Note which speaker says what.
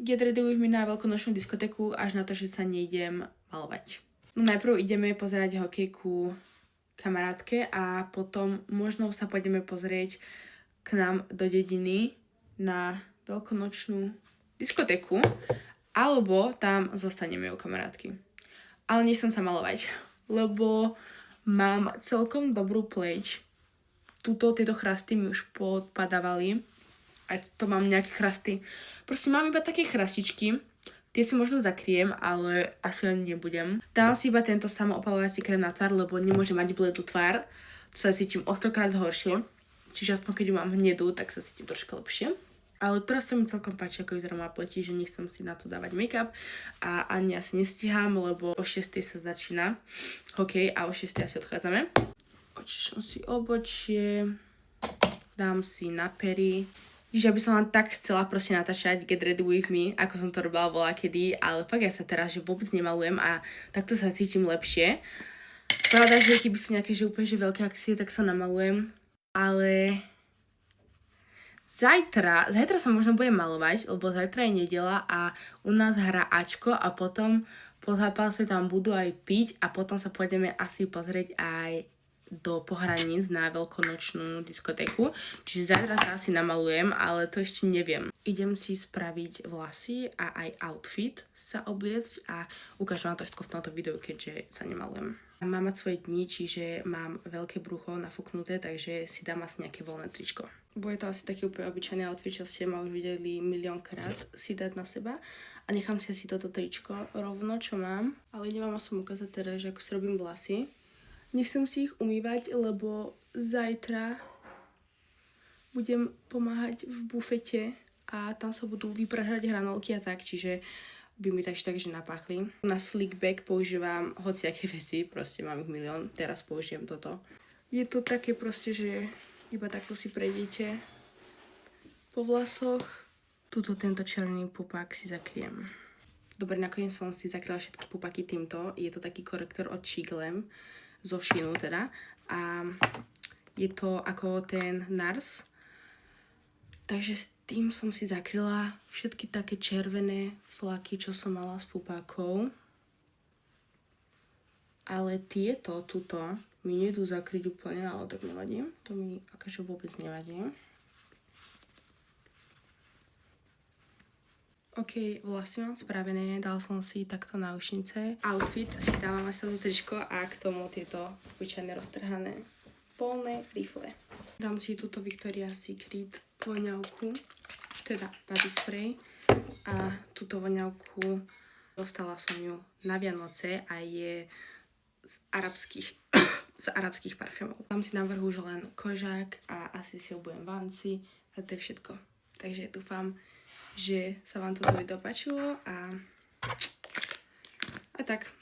Speaker 1: get ready with me na veľkonočnú diskotéku, až na to, že sa nejdem malovať. No najprv ideme pozerať hokejku kamarátke a potom možno sa pôjdeme pozrieť k nám do dediny na veľkonočnú diskotéku, alebo tam zostaneme u kamarátky. Ale nechcem sa malovať, lebo mám celkom dobrú pleť. Tieto chrasty mi už podpadávali. A to mám nejaké chrasty. Proste mám iba také chrastičky. Tie si možno zakriem, ale asi ani nebudem. Dám si iba tento samoopalovací krém na tvár, lebo nemôžem mať bledú tvár. To sa cítim o 100-krát horšie. Čiže aspoň keď ju mám hnedú, tak sa cítim troška lepšie. Ale teraz sa mi celkom páči, ako vyzerá moja pleti, že nechcem si na to dávať make-up. A ani asi nestíham, lebo o 6 sa začína hokej a o 6 asi odchádzame. Očišom si obočie. Dám si na pery. Že by som vám tak chcela proste natáčať Get Ready With Me, ako som to robila volakedy, ale fakt ja sa teraz, že vôbec nemalujem a takto sa cítim lepšie. Pravda, že keby sú nejaké, že úplne že veľké akcie, tak sa namalujem, ale zajtra sa možno budem malovať, lebo zajtra je nedeľa a u nás hrá Ačko a potom po zápase tam budú aj piť a potom sa pôjdeme asi pozrieť aj do Pohraníc na veľkonočnú diskotéku. Čiže zajtra sa asi namalujem, ale to ešte neviem. Idem si spraviť vlasy a aj outfit sa obliecť a ukážem vám to všetko v tomto videu, keďže sa nemalujem. Mám mať svoje dni, čiže mám veľké brucho nafúknuté, takže si dám asi nejaké voľné tričko. Bude to asi taký úplne obyčajný outfit, čo ste ma už videli miliónkrát si dať na seba. A nechám si asi toto tričko rovno, čo mám. Ale idem vám asi ukázať teda, že ako si robím vlasy. Nechcem si ich umývať, lebo zajtra budem pomáhať v bufete a tam sa budú vypražať hranolky a tak, čiže by mi takže napáchli. Na slickback používam hociaké veci, proste mám ich milión, teraz použijem toto. Je to také proste, že iba takto si prejdete po vlasoch. Tento červený pupák si zakriem. Dobre, nakoniec som si zakryla všetky pupaky týmto. Je to taký korektor od Chiglem. Zo Sheinu teda. A je to ako ten NARS. Takže s tým som si zakryla všetky také červené flaky, čo som mala s pupákov. Ale tuto mi nedú zakryť úplne, ale tak nevadí. To mi akože vôbec nevadí. OK, vlasy mám spravené, dal som si takto náušnice. Outfit si dávam asi to tričko a k tomu tieto obyčajné roztrhané polné rifle. Dám si túto Victoria's Secret voňavku, teda body spray. A túto voňavku dostala som ju na Vianoce a je z arabských parfémov. Dám si na vrchu už len kožák a asi si obujem vanci a to je všetko. Takže dúfam, že sa vám toto video páčilo a tak.